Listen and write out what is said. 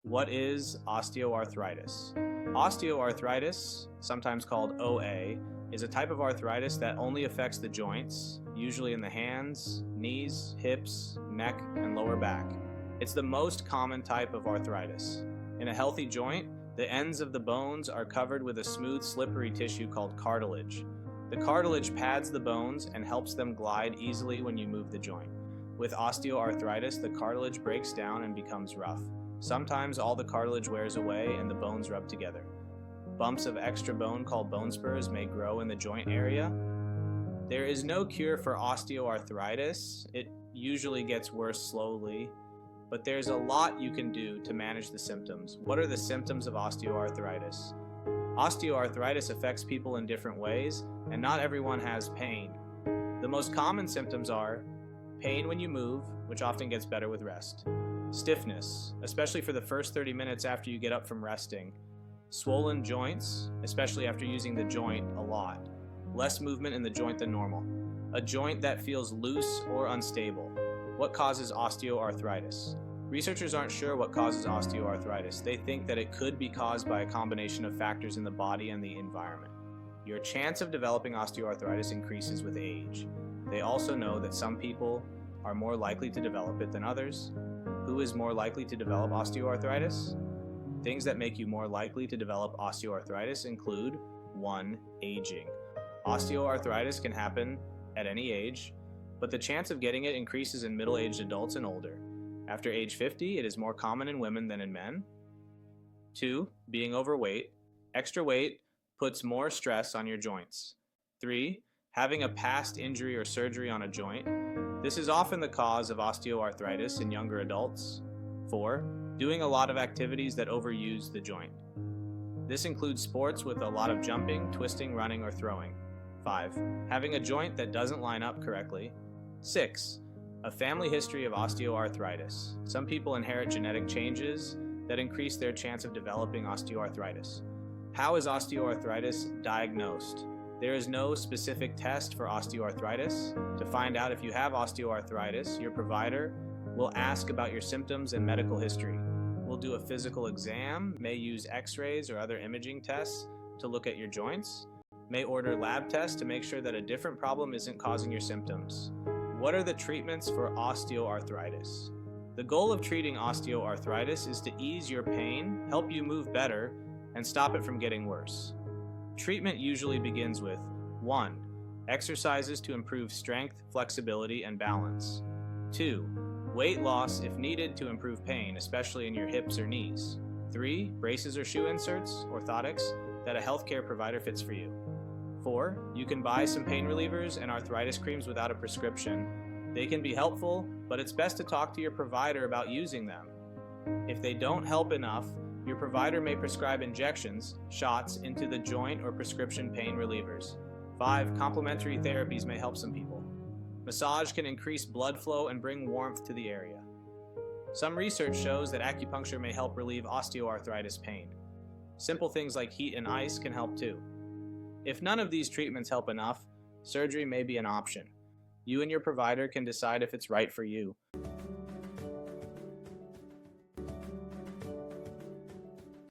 What is osteoarthritis? Osteoarthritis, sometimes called OA, is a type of arthritis that only affects the joints, usually in the hands, knees, hips, neck, and lower back. It's the most common type of arthritis. In a healthy joint, the ends of the bones are covered with a smooth, slippery tissue called cartilage. The cartilage pads the bones and helps them glide easily when you move the joint. With osteoarthritis, the cartilage breaks down and becomes rough. Sometimes all the cartilage wears away and the bones rub together. Bumps of extra bone called bone spurs may grow in the joint area. There is no cure for osteoarthritis. It usually gets worse slowly, but there's a lot you can do to manage the symptoms. What are the symptoms of osteoarthritis? Osteoarthritis affects people in different ways, and not everyone has pain. The most common symptoms are pain when you move, which often gets better with rest. Stiffness, especially for the first 30 minutes after you get up from resting. Swollen joints, especially after using the joint a lot. Less movement in the joint than normal. A joint that feels loose or unstable. What causes osteoarthritis? Researchers aren't sure what causes osteoarthritis. They think that it could be caused by a combination of factors in the body and the environment. Your chance of developing osteoarthritis increases with age. They also know that some people are more likely to develop it than others. Who is more likely to develop osteoarthritis? Things that make you more likely to develop osteoarthritis include 1. Aging. Osteoarthritis can happen at any age, but the chance of getting it increases in middle-aged adults and older. After age 50, it is more common in women than in men. 2. Being overweight. Extra weight puts more stress on your joints. 3. Having a past injury or surgery on a joint. This is often the cause of osteoarthritis in younger adults. 4. Doing a lot of activities that overuse the joint. This includes sports with a lot of jumping, twisting, running, or throwing. 5. Having a joint that doesn't line up correctly. 6. A family history of osteoarthritis. Some people inherit genetic changes that increase their chance of developing osteoarthritis. How is osteoarthritis diagnosed? There is no specific test for osteoarthritis. To find out if you have osteoarthritis, your provider will ask about your symptoms and medical history. We'll do a physical exam, may use x-rays or other imaging tests to look at your joints, may order lab tests to make sure that a different problem isn't causing your symptoms. What are the treatments for osteoarthritis? The goal of treating osteoarthritis is to ease your pain, help you move better, and stop it from getting worse. Treatment usually begins with 1. Exercises to improve strength, flexibility, and balance. 2. Weight loss if needed to improve pain, especially in your hips or knees. 3. Braces or shoe inserts, orthotics, that a healthcare provider fits for you. 4. You can buy some pain relievers and arthritis creams without a prescription. They can be helpful, but it's best to talk to your provider about using them. If they don't help enough, your provider may prescribe injections, shots, into the joint or prescription pain relievers. 5. Complementary therapies may help some people. Massage can increase blood flow and bring warmth to the area. Some research shows that acupuncture may help relieve osteoarthritis pain. Simple things like heat and ice can help too. If none of these treatments help enough, surgery may be an option. You and your provider can decide if it's right for you.